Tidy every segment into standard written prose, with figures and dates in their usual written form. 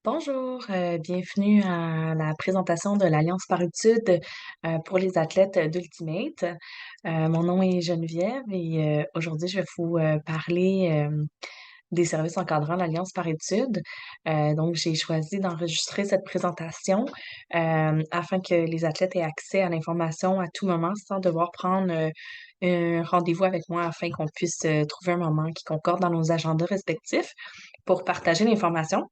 Bonjour, bienvenue à la présentation de l'Alliance par études pour les athlètes d'Ultimate. Mon nom est Geneviève et aujourd'hui, je vais vous parler des services encadrant l'Alliance par études. Donc, j'ai choisi d'enregistrer cette présentation afin que les athlètes aient accès à l'information à tout moment sans devoir prendre un rendez-vous avec moi afin qu'on puisse trouver un moment qui concorde dans nos agendas respectifs pour partager l'information.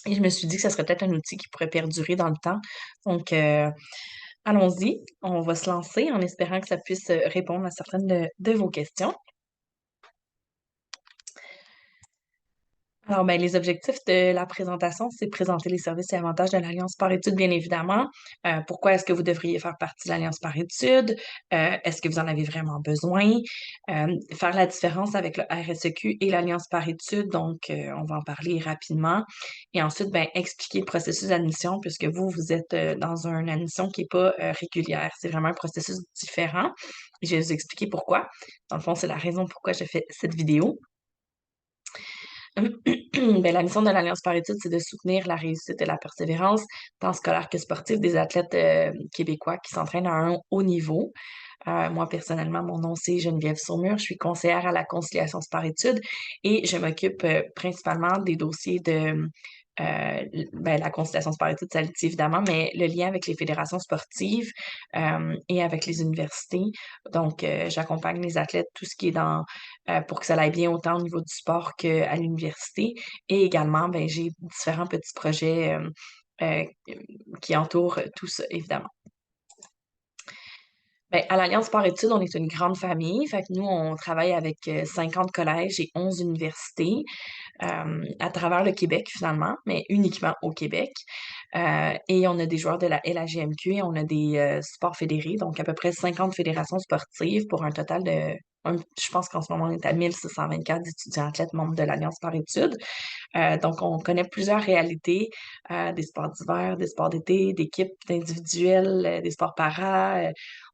Et je me suis dit que ça serait peut-être un outil qui pourrait perdurer dans le temps. Donc, allons-y, on va se lancer en espérant que ça puisse répondre à certaines de vos questions. Alors, ben, les objectifs de la présentation, c'est de présenter les services et avantages de l'Alliance par études, bien évidemment. Pourquoi est-ce que vous devriez faire partie de l'Alliance par études? Est-ce que vous en avez vraiment besoin? Faire la différence avec le RSEQ et l'Alliance par études, donc on va en parler rapidement. Et ensuite, ben, expliquer le processus d'admission, puisque vous êtes dans une admission qui n'est pas régulière. C'est vraiment un processus différent. Je vais vous expliquer pourquoi. Dans le fond, c'est la raison pourquoi j'ai fait cette vidéo. Ben, la mission de l'Alliance par études, c'est de soutenir la réussite et la persévérance, tant scolaire que sportive, des athlètes québécois qui s'entraînent à un haut niveau. Moi, personnellement, mon nom, c'est Geneviève Saumur. Je suis conseillère à la conciliation par études et je m'occupe principalement des dossiers de ben, la conciliation par études, ça le dit évidemment, mais le lien avec les fédérations sportives et avec les universités. Donc, j'accompagne les athlètes, tout ce qui est dans pour que ça aille bien autant au niveau du sport qu'à l'université. Et également, ben, j'ai différents petits projets euh, qui entourent tout ça, évidemment. Ben, à l'Alliance Sport Études, on est une grande famille. Fait que nous, on travaille avec 50 collèges et 11 universités à travers le Québec, finalement, mais uniquement au Québec. Et on a des joueurs de la LAGMQ et on a des sports fédérés, donc à peu près 50 fédérations sportives pour un total de, je pense qu'en ce moment, on est à 1624 étudiants athlètes membres de l'Alliance par études. Donc, on connaît plusieurs réalités, des sports d'hiver, des sports d'été, d'équipes, d'individuels, des sports para.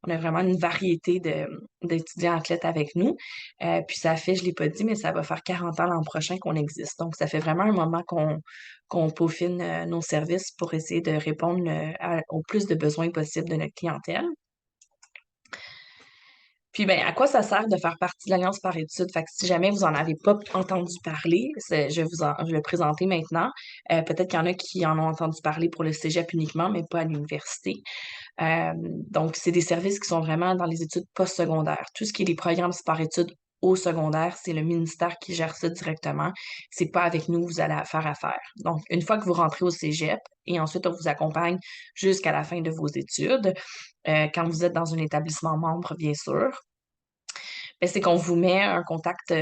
On a vraiment une variété d'étudiants athlètes avec nous. Puis ça fait, je l'ai pas dit, mais ça va faire 40 ans l'an prochain qu'on existe. Donc, ça fait vraiment un moment qu'on peaufine nos services pour essayer de répondre au plus de besoins possibles de notre clientèle. Puis, ben, à quoi ça sert de faire partie de l'Alliance par études? Fait que si jamais vous en avez pas entendu parler, je vais le présenter maintenant. Peut-être qu'il y en a qui en ont entendu parler pour le cégep uniquement, mais pas à l'université. Donc, c'est des services qui sont vraiment dans les études postsecondaires. Tout ce qui est des programmes par études au secondaire, c'est le ministère qui gère ça directement. C'est pas avec nous que vous allez faire affaire. Donc, une fois que vous rentrez au cégep, et ensuite on vous accompagne jusqu'à la fin de vos études, quand vous êtes dans un établissement membre, bien sûr, ben, c'est qu'on vous met un contact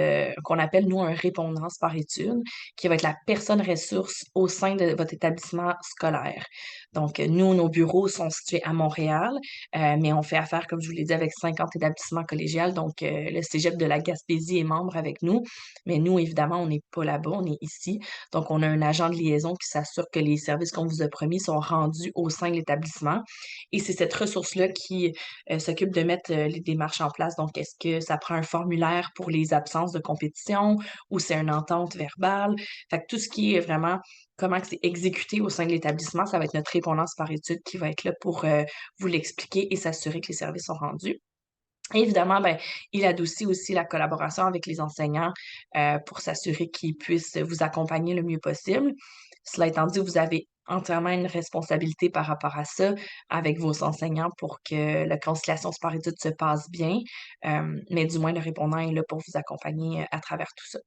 qu'on appelle, nous, un répondance par étude, qui va être la personne ressource au sein de votre établissement scolaire. Donc, nous, nos bureaux sont situés à Montréal, mais on fait affaire, comme je vous l'ai dit, avec 50 établissements collégiaux. Donc, le Cégep de la Gaspésie est membre avec nous, mais nous, évidemment, on n'est pas là-bas, on est ici. Donc, on a un agent de liaison qui s'assure que les services qu'on vous a promis sont rendus au sein de l'établissement. Et c'est cette ressource-là qui s'occupe de mettre les démarches en place. Donc, est-ce que ça prend un formulaire pour les absences de compétition ou c'est une entente verbale? Fait que tout ce qui est vraiment comment que c'est exécuté au sein de l'établissement, ça va être notre répondance par étude qui va être là pour vous l'expliquer et s'assurer que les services sont rendus. Évidemment, ben, il adoucit aussi la collaboration avec les enseignants pour s'assurer qu'ils puissent vous accompagner le mieux possible. Cela étant dit, vous avez entièrement une responsabilité par rapport à ça avec vos enseignants pour que la conciliation par études se passe bien, mais du moins le répondant est là pour vous accompagner à travers tout ça.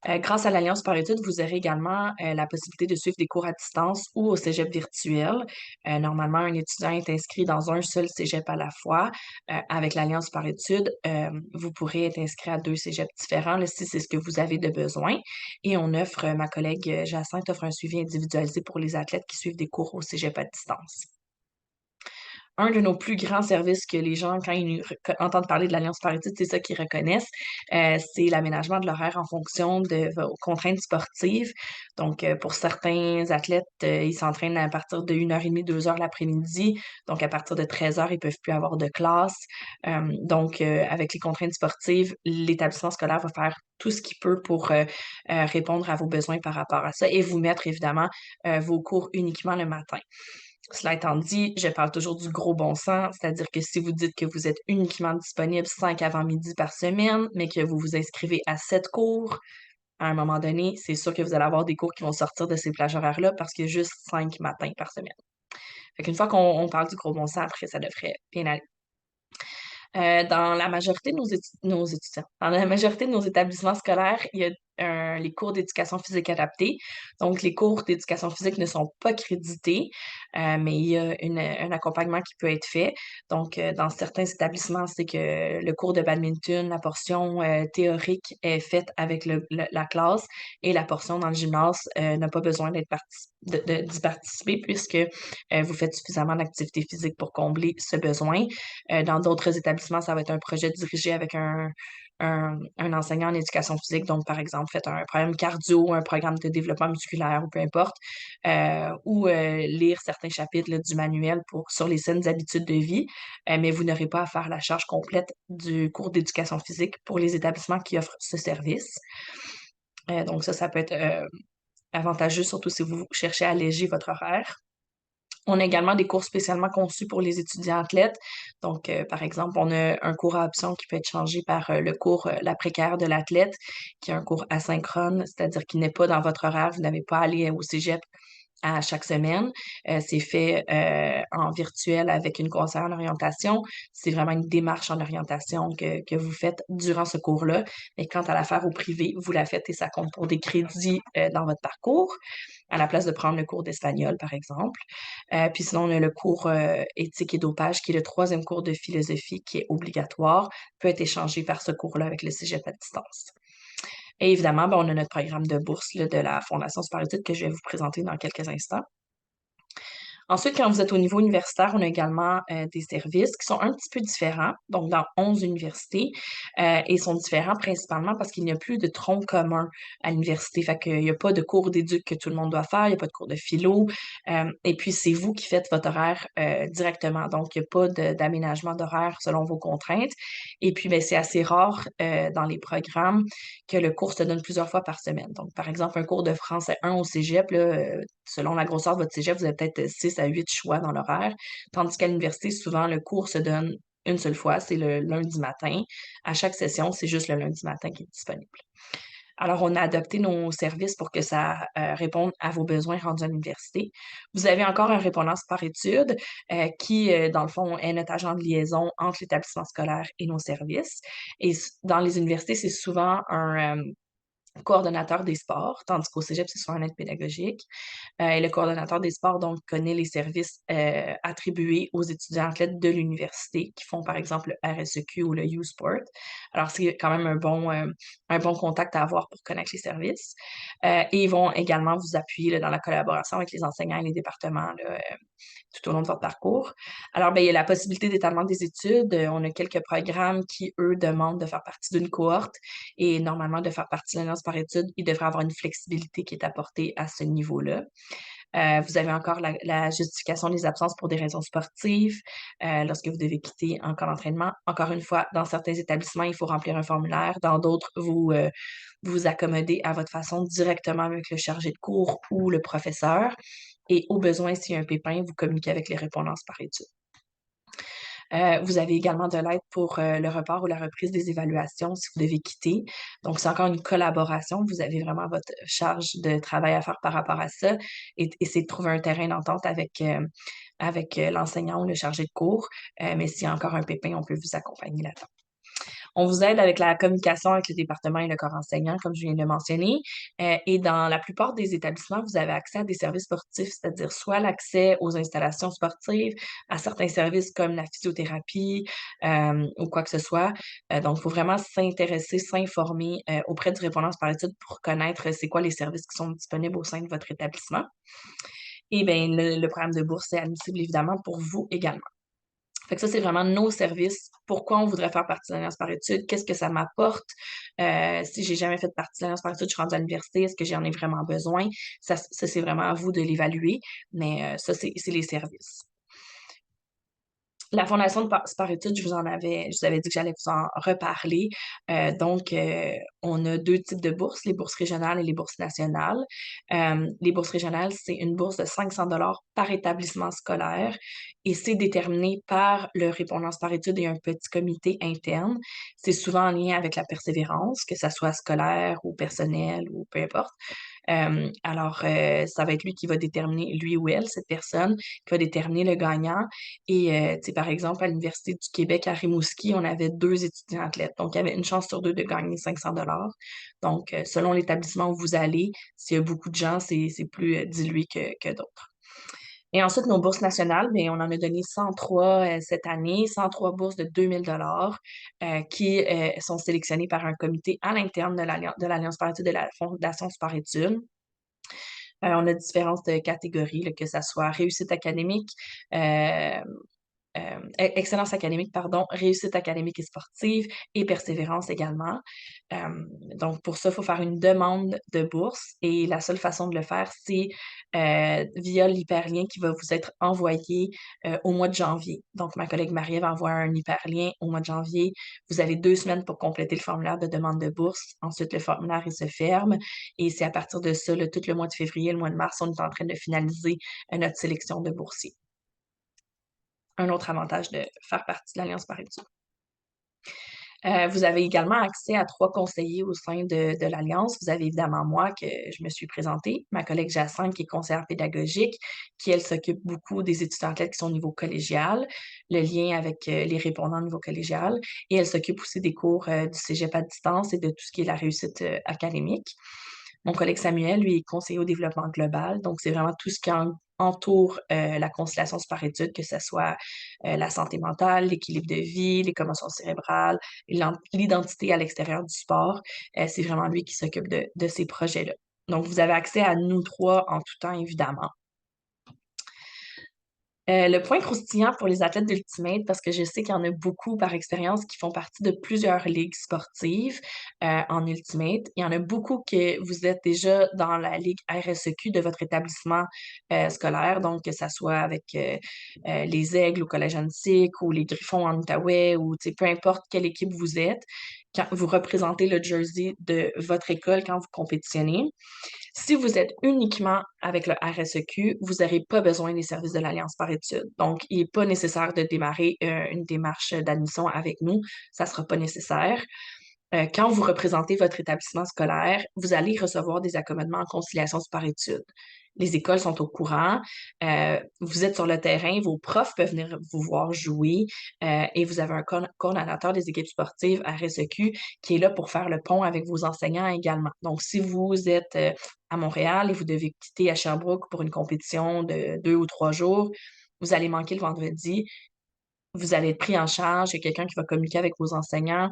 Grâce à l'Alliance par études, vous aurez également la possibilité de suivre des cours à distance ou au cégep virtuel. Normalement, un étudiant est inscrit dans un seul cégep à la fois. Avec l'Alliance par études, vous pourrez être inscrit à deux cégeps différents là, si c'est ce que vous avez de besoin. Et on offre, ma collègue Jacinthe offre un suivi individualisé pour les athlètes qui suivent des cours au cégep à distance. un de nos plus grands services que les gens, quand ils entendent parler de l'Alliance par études, c'est ça qu'ils reconnaissent. C'est l'aménagement de l'horaire en fonction de vos contraintes sportives. Donc, pour certains athlètes, ils s'entraînent à partir de 1h30, 2h l'après-midi. Donc, à partir de 13h, ils peuvent plus avoir de classe. Donc, avec les contraintes sportives, l'établissement scolaire va faire tout ce qu'il peut pour répondre à vos besoins par rapport à ça et vous mettre évidemment vos cours uniquement le matin. Cela étant dit, je parle toujours du gros bon sens, c'est-à-dire que si vous dites que vous êtes uniquement disponible 5 avant midi par semaine, mais que vous vous inscrivez à 7 cours, à un moment donné, c'est sûr que vous allez avoir des cours qui vont sortir de ces plages horaires-là parce qu'il y a juste 5 matins par semaine. Fait qu'une fois qu'on parle du gros bon sens, après, ça devrait bien aller. Dans la majorité de nos étudiants, dans la majorité de nos établissements scolaires, il y a les cours d'éducation physique adaptée. Donc, les cours d'éducation physique ne sont pas crédités, mais il y a un accompagnement qui peut être fait. Donc, dans certains établissements, c'est que le cours de badminton, la portion théorique est faite avec la classe et la portion dans le gymnase n'a pas besoin d'y participer puisque vous faites suffisamment d'activité physique pour combler ce besoin. Dans d'autres établissements, ça va être un projet dirigé avec un enseignant en éducation physique. Donc, par exemple, faites un programme cardio, un programme de développement musculaire ou peu importe, ou lire certains chapitres là, du manuel sur les saines habitudes de vie, mais vous n'aurez pas à faire la charge complète du cours d'éducation physique pour les établissements qui offrent ce service. Donc ça peut être avantageux, surtout si vous cherchez à alléger votre horaire. On a également des cours spécialement conçus pour les étudiants athlètes. Donc, par exemple, on a un cours à option qui peut être changé par le cours La précaire de l'athlète, qui est un cours asynchrone, c'est-à-dire qui n'est pas dans votre horaire. Vous n'avez pas à aller au cégep à chaque semaine. C'est fait en virtuel avec une conseillère en orientation. C'est vraiment une démarche en orientation que vous faites durant ce cours-là. Mais quant à la faire au privé, vous la faites et ça compte pour des crédits dans votre parcours, à la place de prendre le cours d'espagnol, par exemple. Puis sinon, on a le cours éthique et dopage, qui est le troisième cours de philosophie qui est obligatoire, peut être échangé par ce cours-là avec le cégep à distance. Et évidemment, ben, on a notre programme de bourse là, de la Fondation Super Études que je vais vous présenter dans quelques instants. Ensuite, quand vous êtes au niveau universitaire, on a également des services qui sont un petit peu différents, donc dans 11 universités, et sont différents principalement parce qu'il n'y a plus de tronc commun à l'université. Fait qu'il n'y a pas de cours d'éduc que tout le monde doit faire, il n'y a pas de cours de philo, et puis c'est vous qui faites votre horaire directement. Donc, il n'y a pas d'aménagement d'horaire selon vos contraintes. Et puis, ben, c'est assez rare dans les programmes que le cours se donne plusieurs fois par semaine. Donc, par exemple, un cours de français 1 au cégep, là, selon la grosseur de votre cégep, vous avez peut-être 6 à 8 choix dans l'horaire. Tandis qu'à l'université, souvent, le cours se donne une seule fois, c'est le lundi matin. À chaque session, c'est juste le lundi matin qui est disponible. Alors, on a adopté nos services pour que ça réponde à vos besoins rendus à l'université. Vous avez encore un répondance par étude qui, dans le fond, est notre agent de liaison entre l'établissement scolaire et nos services. Et dans les universités, c'est souvent un coordonnateur des sports, tandis qu'au cégep, c'est souvent un aide pédagogique. Et le coordonnateur des sports, donc, connaît les services attribués aux étudiants athlètes de l'université qui font, par exemple, le RSEQ ou le U-Sport. Alors, c'est quand même un bon contact à avoir pour connaître les services. Et ils vont également vous appuyer là, dans la collaboration avec les enseignants et les départements là, tout au long de votre parcours. Alors, ben, il y a la possibilité d'étalement des études. On a quelques programmes qui, eux, demandent de faire partie d'une cohorte et normalement de faire partie de l'Alliance par études. Il devrait avoir une flexibilité qui est apportée à ce niveau-là. Vous avez encore la justification des absences pour des raisons sportives lorsque vous devez quitter en cas d'entraînement. Encore une fois, dans certains établissements, il faut remplir un formulaire. Dans d'autres, vous accommodez à votre façon directement avec le chargé de cours ou le professeur. Et au besoin, s'il y a un pépin, vous communiquez avec les répondances par étude. Vous avez également de l'aide pour le report ou la reprise des évaluations si vous devez quitter. Donc, c'est encore une collaboration. Vous avez vraiment votre charge de travail à faire par rapport à ça et essayer de trouver un terrain d'entente avec l'enseignant ou le chargé de cours. Mais s'il y a encore un pépin, on peut vous accompagner là-dedans. On vous aide avec la communication avec le département et le corps enseignant, comme je viens de le mentionner. Et dans la plupart des établissements, vous avez accès à des services sportifs, c'est-à-dire soit l'accès aux installations sportives, à certains services comme la physiothérapie ou quoi que ce soit. Donc, il faut vraiment s'intéresser, s'informer auprès du répondance par étude pour connaître c'est quoi les services qui sont disponibles au sein de votre établissement. Et bien, le programme de bourse est admissible évidemment pour vous également. Fait que ça, c'est vraiment nos services. Pourquoi on voudrait faire partie de l'Alliance par études? Qu'est-ce que ça m'apporte? Si j'ai jamais fait partie de l'Alliance par études, je suis rendue à l'université, est-ce que j'en ai vraiment besoin? Ça c'est vraiment à vous de l'évaluer, mais ça, c'est les services. La fondation de Spar Études, je vous avais dit que j'allais vous en reparler. On a deux types de bourses, les bourses régionales et les bourses nationales. Les bourses régionales, c'est une bourse de 500 $ par établissement scolaire et c'est déterminé par le répondant par études et un petit comité interne. C'est souvent en lien avec la persévérance, que ça soit scolaire ou personnel ou peu importe. Ça va être lui qui va déterminer, lui ou elle, cette personne, qui va déterminer le gagnant. Tu sais, par exemple, à l'Université du Québec à Rimouski, on avait 2 étudiants athlètes. Donc, il y avait une chance sur 2 de gagner 500 $. Donc, selon l'établissement où vous allez, s'il y a beaucoup de gens, c'est plus dilué que d'autres. Et ensuite, nos bourses nationales, bien, on en a donné 103 cette année, 103 bourses de 2 000 $ qui sont sélectionnées par un comité à l'interne de l'Alliance par études de la Fondation Sport Études. On a différentes catégories, là, que ça soit réussite académique, euh, excellence académique, pardon, réussite académique et sportive et persévérance également. Donc, pour ça, il faut faire une demande de bourse et la seule façon de le faire, c'est via l'hyperlien qui va vous être envoyé au mois de janvier. Donc, ma collègue Marie va envoyer un hyperlien au mois de janvier. Vous avez 2 semaines pour compléter le formulaire de demande de bourse. Ensuite, le formulaire, il se ferme et c'est à partir de ça, là, tout le mois de février, le mois de mars, on est en train de finaliser notre sélection de boursiers. Un autre avantage de faire partie de l'Alliance par études. Vous avez également accès à 3 conseillers au sein de l'Alliance. Vous avez évidemment moi, que je me suis présentée, ma collègue Jacinthe, qui est conseillère pédagogique, qui, elle, s'occupe beaucoup des étudiants athlètes qui sont au niveau collégial, le lien avec les répondants au niveau collégial, et elle s'occupe aussi des cours du cégep à distance et de tout ce qui est la réussite académique. Mon collègue Samuel, lui, est conseiller au développement global, donc c'est vraiment tout ce qui entoure la conciliation par études, que ce soit la santé mentale, l'équilibre de vie, les commotions cérébrales, l'identité à l'extérieur du sport. C'est vraiment lui qui s'occupe de ces projets-là. Donc, vous avez accès à nous trois en tout temps, évidemment. Le point croustillant pour les athlètes d'Ultimate, parce que je sais qu'il y en a beaucoup par expérience qui font partie de plusieurs ligues sportives en Ultimate. Il y en a beaucoup que vous êtes déjà dans la ligue RSEQ de votre établissement scolaire, donc que ça soit avec les Aigles au Collège Antique ou les Griffons en Outaouais ou peu importe quelle équipe vous êtes, quand vous représentez le jersey de votre école quand vous compétitionnez. Si vous êtes uniquement avec le RSEQ, vous n'aurez pas besoin des services de l'Alliance par études. Donc, il n'est pas nécessaire de démarrer une démarche d'admission avec nous. Ça ne sera pas nécessaire. Quand vous représentez votre établissement scolaire, vous allez recevoir des accommodements en conciliation par études. Les écoles sont au courant, vous êtes sur le terrain, vos profs peuvent venir vous voir jouer et vous avez un coordonnateur des équipes sportives à RSEQ qui est là pour faire le pont avec vos enseignants également. Donc, si vous êtes à Montréal et vous devez quitter à Sherbrooke pour une compétition de 2 ou 3 jours, vous allez manquer le vendredi, vous allez être pris en charge, il y a quelqu'un qui va communiquer avec vos enseignants,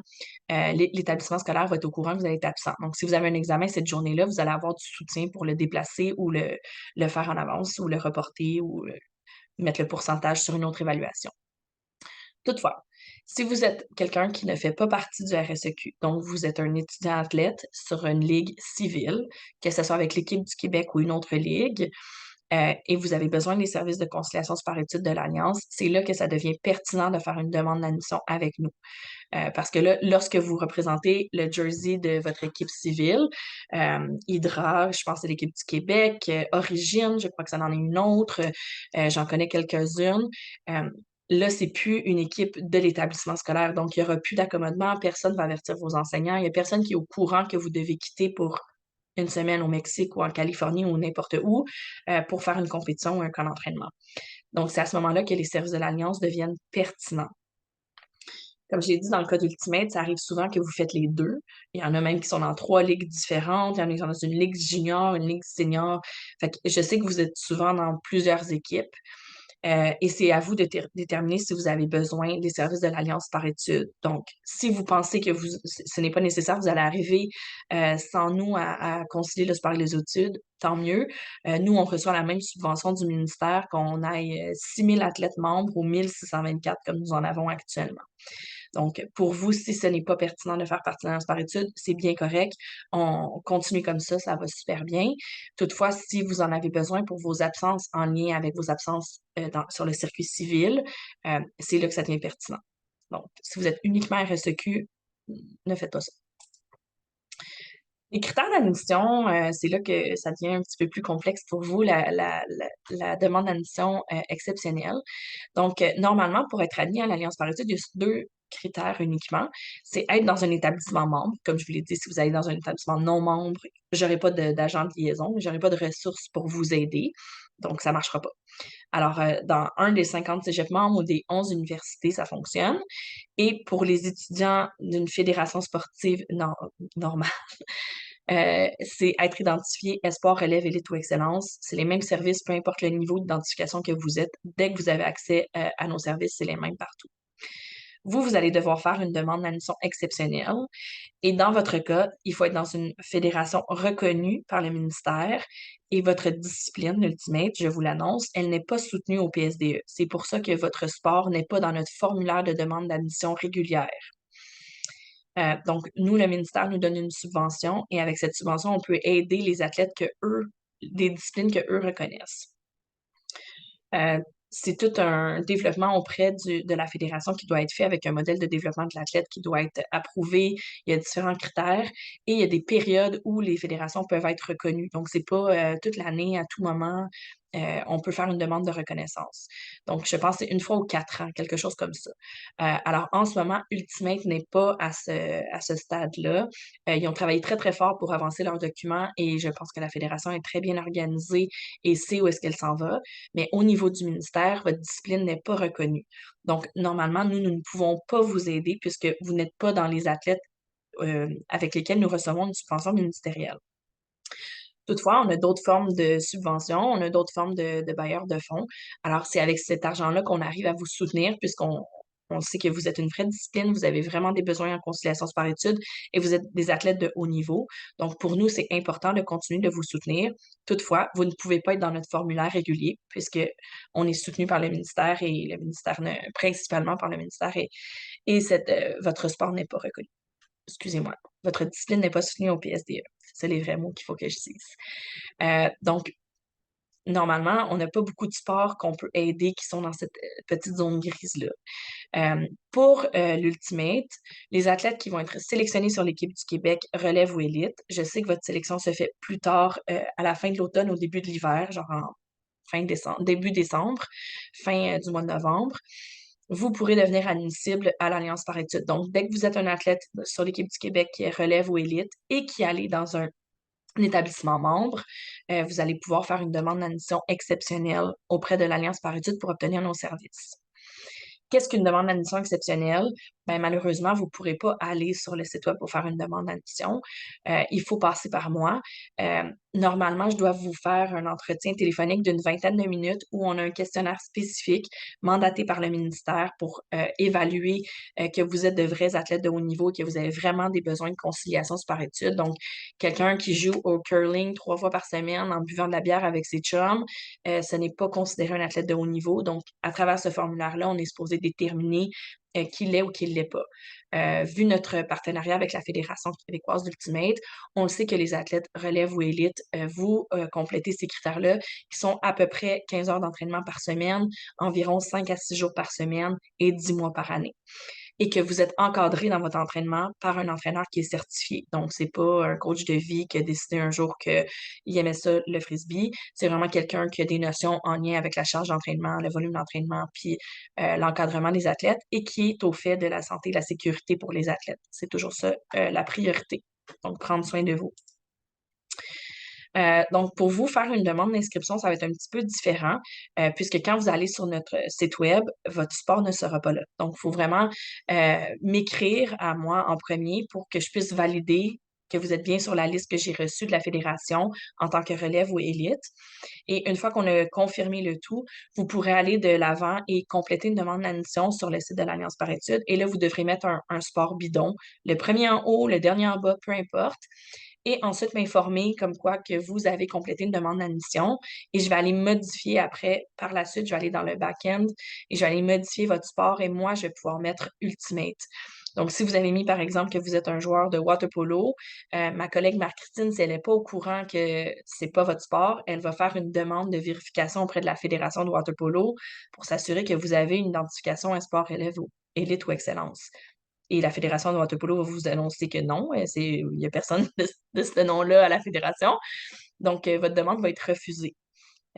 l'établissement scolaire va être au courant que vous allez être absent. Donc, si vous avez un examen cette journée-là, vous allez avoir du soutien pour le déplacer ou le faire en avance ou le reporter ou mettre le pourcentage sur une autre évaluation. Toutefois, si vous êtes quelqu'un qui ne fait pas partie du RSEQ, donc vous êtes un étudiant athlète sur une ligue civile, que ce soit avec l'équipe du Québec ou une autre ligue, et vous avez besoin des services de conciliation par études de l'Alliance, c'est là que ça devient pertinent de faire une demande d'admission avec nous. Parce que là, lorsque vous représentez le jersey de votre équipe civile, Hydra, je pense que c'est l'équipe du Québec, Origine, je crois que ça en est une autre, j'en connais quelques-unes. Là, c'est plus une équipe de l'établissement scolaire, donc il n'y aura plus d'accommodement, personne ne va avertir vos enseignants, il n'y a personne qui est au courant que vous devez quitter pour une semaine au Mexique ou en Californie ou n'importe où pour faire une compétition ou un camp d'entraînement. Donc, c'est à ce moment-là que les services de l'Alliance deviennent pertinents. Comme je l'ai dit, dans le cas d'Ultimate, ça arrive souvent que vous faites les deux. Il y en a même qui sont dans 3 ligues différentes. Il y en a qui sont dans une ligue junior, une ligue senior. Fait que je sais que vous êtes souvent dans plusieurs équipes. Et c'est à vous de déterminer si vous avez besoin des services de l'Alliance par études. Donc, si vous pensez que ce n'est pas nécessaire, vous allez arriver sans nous à concilier le sport et les études, tant mieux. Nous, on reçoit la même subvention du ministère qu'on ait 6 000 athlètes membres ou 1 624 comme nous en avons actuellement. Donc, pour vous, si ce n'est pas pertinent de faire partie de l'Alliance par études, c'est bien correct. On continue comme ça va super bien. Toutefois, si vous en avez besoin pour vos absences en lien avec vos absences sur le circuit civil, c'est là que ça devient pertinent. Donc, si vous êtes uniquement RSEQ, ne faites pas ça. Les critères d'admission, c'est là que ça devient un petit peu plus complexe pour vous, la demande d'admission exceptionnelle. Donc, normalement, pour être admis à l'Alliance par études, il y a deux critères uniquement. C'est être dans un établissement membre. Comme je vous l'ai dit, si vous allez dans un établissement non membre, j'aurai pas d'agent de liaison, j'aurai pas de ressources pour vous aider. Donc, ça marchera pas. Alors, dans un des 50 cégeps membres ou des 11 universités, ça fonctionne. Et pour les étudiants d'une fédération sportive normale, c'est être identifié espoir, relève, élite ou excellence. C'est les mêmes services, peu importe le niveau d'identification que vous êtes. Dès que vous avez accès à nos services, c'est les mêmes partout. Vous allez devoir faire une demande d'admission exceptionnelle. Et dans votre cas, il faut être dans une fédération reconnue par le ministère et votre discipline, l'Ultimate, je vous l'annonce, elle n'est pas soutenue au PSDE. C'est pour ça que votre sport n'est pas dans notre formulaire de demande d'admission régulière. Donc, nous, le ministère nous donne une subvention et avec cette subvention, on peut aider les athlètes des disciplines que eux reconnaissent. C'est tout un développement auprès de la fédération qui doit être fait avec un modèle de développement de l'athlète qui doit être approuvé. Il y a différents critères et il y a des périodes où les fédérations peuvent être reconnues. Donc, c'est pas toute l'année, à tout moment, on peut faire une demande de reconnaissance. Donc, je pense que c'est une fois ou 4 ans, quelque chose comme ça. Alors, en ce moment, Ultimate n'est pas à ce stade-là. Ils ont travaillé très, très fort pour avancer leurs documents et je pense que la fédération est très bien organisée et sait où est-ce qu'elle s'en va. Mais au niveau du ministère, votre discipline n'est pas reconnue. Donc, normalement, nous ne pouvons pas vous aider puisque vous n'êtes pas dans les athlètes avec lesquels nous recevons une subvention ministérielle. Toutefois, on a d'autres formes de subventions, on a d'autres formes de bailleurs de fonds. Alors, c'est avec cet argent-là qu'on arrive à vous soutenir puisqu'on sait que vous êtes une vraie discipline, vous avez vraiment des besoins en conciliation par études et vous êtes des athlètes de haut niveau. Donc, pour nous, c'est important de continuer de vous soutenir. Toutefois, vous ne pouvez pas être dans notre formulaire régulier puisque on est soutenu par le ministère et le ministère, principalement par le ministère et votre sport n'est pas reconnu. Excusez-moi, votre discipline n'est pas soutenue au PSDE. C'est les vrais mots qu'il faut que je dise. Donc, normalement, on n'a pas beaucoup de sports qu'on peut aider qui sont dans cette petite zone grise-là. Pour l'Ultimate, les athlètes qui vont être sélectionnés sur l'équipe du Québec relève ou élite, je sais que votre sélection se fait plus tard, à la fin de l'automne, au début de l'hiver, genre en début décembre, fin du mois de novembre. Vous pourrez devenir admissible à l'Alliance par études. Donc, dès que vous êtes un athlète sur l'équipe du Québec qui est relève ou élite et qui allez dans un établissement membre, vous allez pouvoir faire une demande d'admission exceptionnelle auprès de l'Alliance par études pour obtenir nos services. Qu'est-ce qu'une demande d'admission exceptionnelle? Ben, malheureusement, vous ne pourrez pas aller sur le site web pour faire une demande d'admission. Il faut passer par moi. Normalement, je dois vous faire un entretien téléphonique d'une vingtaine de minutes où on a un questionnaire spécifique mandaté par le ministère pour évaluer que vous êtes de vrais athlètes de haut niveau, que vous avez vraiment des besoins de conciliation par études. Donc, quelqu'un qui joue au curling 3 fois par semaine en buvant de la bière avec ses chums, ce n'est pas considéré un athlète de haut niveau. Donc, à travers ce formulaire-là, on est supposé déterminer qui l'est ou qui ne l'est pas. Vu notre partenariat avec la Fédération québécoise d'Ultimate, on le sait que les athlètes relève ou élite, vous complétez ces critères-là, qui sont à peu près 15 heures d'entraînement par semaine, environ 5 à 6 jours par semaine et 10 mois par année. Et que vous êtes encadré dans votre entraînement par un entraîneur qui est certifié. Donc, c'est pas un coach de vie qui a décidé un jour qu'il aimait ça, le frisbee. C'est vraiment quelqu'un qui a des notions en lien avec la charge d'entraînement, le volume d'entraînement, puis l'encadrement des athlètes et qui est au fait de la santé et de la sécurité pour les athlètes. C'est toujours ça, la priorité. Donc, prendre soin de vous. Donc, pour vous, faire une demande d'inscription, ça va être un petit peu différent, puisque quand vous allez sur notre site web, votre sport ne sera pas là. Donc, il faut vraiment m'écrire à moi en premier pour que je puisse valider que vous êtes bien sur la liste que j'ai reçue de la fédération en tant que relève ou élite. Et une fois qu'on a confirmé le tout, vous pourrez aller de l'avant et compléter une demande d'admission sur le site de l'Alliance par études. Et là, vous devrez mettre un sport bidon, le premier en haut, le dernier en bas, peu importe. Et ensuite m'informer comme quoi que vous avez complété une demande d'admission et je vais aller modifier après, par la suite, je vais aller dans le back-end et je vais aller modifier votre sport et moi, je vais pouvoir mettre Ultimate. Donc, si vous avez mis, par exemple, que vous êtes un joueur de water polo, ma collègue Marc-Christine, si elle n'est pas au courant que c'est pas votre sport, elle va faire une demande de vérification auprès de la Fédération de water polo pour s'assurer que vous avez une identification un sport élite ou excellence. Et la Fédération de water polo va vous annoncer que non, il n'y a personne de ce nom-là à la Fédération. Donc, votre demande va être refusée.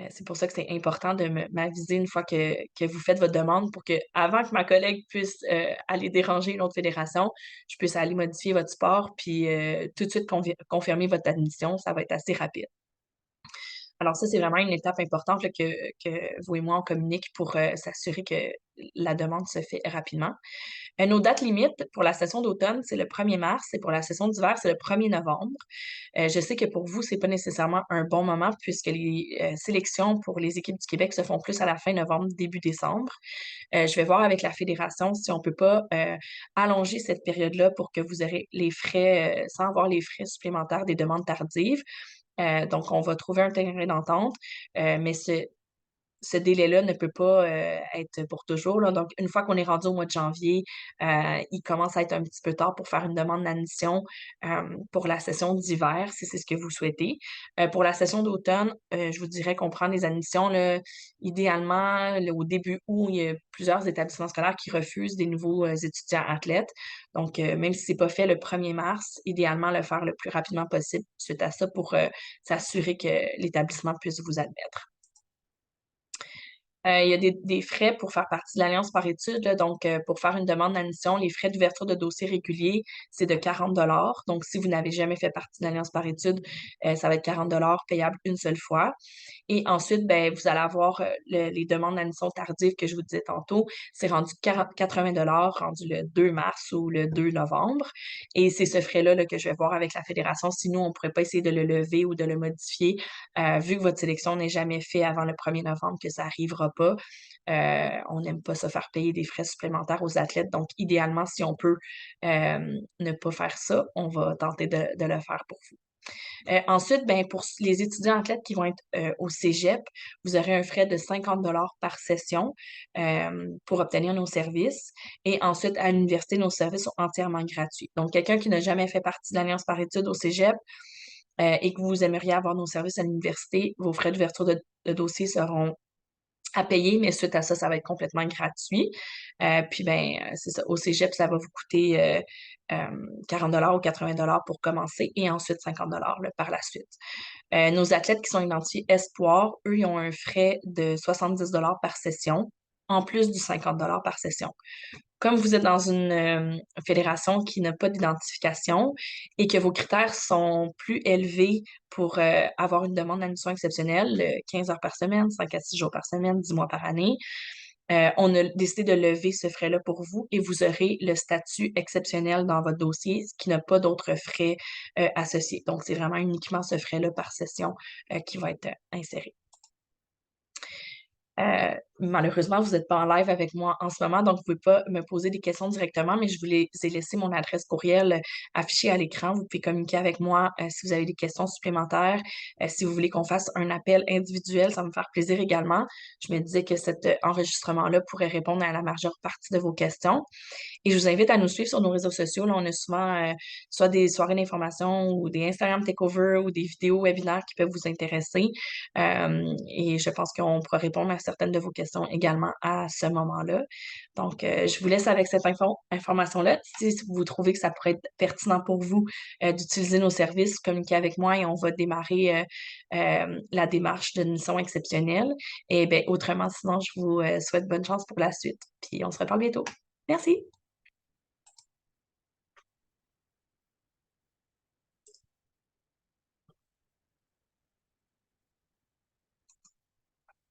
C'est pour ça que c'est important de m'aviser une fois que vous faites votre demande pour que, avant que ma collègue puisse aller déranger une autre fédération, je puisse aller modifier votre sport puis tout de suite confirmer votre admission. Ça va être assez rapide. Alors ça, c'est vraiment une étape importante là, que vous et moi, on communique pour s'assurer que la demande se fait rapidement. Nos dates limites pour la session d'automne, c'est le 1er mars et pour la session d'hiver, c'est le 1er novembre. Je sais que pour vous, c'est pas nécessairement un bon moment puisque les sélections pour les équipes du Québec se font plus à la fin novembre, début décembre. Je vais voir avec la fédération si on peut pas allonger cette période-là pour que vous aurez les frais, sans avoir les frais supplémentaires des demandes tardives. Donc, on va trouver un terrain d'entente, mais ce délai-là ne peut pas être pour toujours, là. Donc, une fois qu'on est rendu au mois de janvier, il commence à être un petit peu tard pour faire une demande d'admission pour la session d'hiver, si c'est ce que vous souhaitez. Pour la session d'automne, je vous dirais qu'on prend des admissions, là, idéalement, là, au début août, il y a plusieurs établissements scolaires qui refusent des nouveaux étudiants athlètes. Donc, même si c'est pas fait le 1er mars, idéalement, le faire le plus rapidement possible suite à ça pour s'assurer que l'établissement puisse vous admettre. Il y a des frais pour faire partie de l'Alliance par études, là. Donc, pour faire une demande d'admission, les frais d'ouverture de dossier régulier, c'est de 40 dollars. Donc, si vous n'avez jamais fait partie de l'Alliance par études, ça va être 40 dollars payable une seule fois. Et ensuite, ben, vous allez avoir les demandes d'admission tardives que je vous disais tantôt. C'est rendu 80 dollars, rendu le 2 mars ou le 2 novembre. Et c'est ce frais-là là, que je vais voir avec la fédération. Sinon, on ne pourrait pas essayer de le lever ou de le modifier, vu que votre sélection n'est jamais faite avant le 1er novembre, que ça n'arrivera pas. On n'aime pas se faire payer des frais supplémentaires aux athlètes. Donc, idéalement, si on peut ne pas faire ça, on va tenter de le faire pour vous. Ensuite, ben, pour les étudiants athlètes qui vont être au cégep, vous aurez un frais de 50 dollars par session pour obtenir nos services. Et ensuite, à l'université, nos services sont entièrement gratuits. Donc, quelqu'un qui n'a jamais fait partie de l'Alliance par études au cégep et que vous aimeriez avoir nos services à l'université, vos frais d'ouverture de dossier seront à payer, mais suite à ça, ça va être complètement gratuit. Puis ben, c'est ça. Au cégep, ça va vous coûter 40 ou 80 pour commencer et ensuite 50 par la suite. Nos athlètes qui sont identifiés espoirs, eux, ils ont un frais de 70 par session, en plus du 50 par session. Comme vous êtes dans une fédération qui n'a pas d'identification et que vos critères sont plus élevés pour avoir une demande d'admission exceptionnelle, 15 heures par semaine, 5 à 6 jours par semaine, 10 mois par année, on a décidé de lever ce frais-là pour vous et vous aurez le statut exceptionnel dans votre dossier qui n'a pas d'autres frais associés. Donc, c'est vraiment uniquement ce frais-là par session qui va être inséré. Malheureusement, vous n'êtes pas en live avec moi en ce moment, donc vous ne pouvez pas me poser des questions directement, mais je vous ai laissé mon adresse courriel affichée à l'écran. Vous pouvez communiquer avec moi si vous avez des questions supplémentaires. Si vous voulez qu'on fasse un appel individuel, ça va me faire plaisir également. Je me disais que cet enregistrement-là pourrait répondre à la majeure partie de vos questions. Et je vous invite à nous suivre sur nos réseaux sociaux. Là, on a souvent soit des soirées d'information ou des Instagram takeover ou des vidéos webinaires qui peuvent vous intéresser. Et je pense qu'on pourra répondre à certaines de vos questions également à ce moment-là. Donc, je vous laisse avec cette information-là. Si vous trouvez que ça pourrait être pertinent pour vous d'utiliser nos services, communiquez avec moi et on va démarrer la démarche d'une mission exceptionnelle. Et bien, autrement, sinon, je vous souhaite bonne chance pour la suite. Puis, on se reparle bientôt. Merci!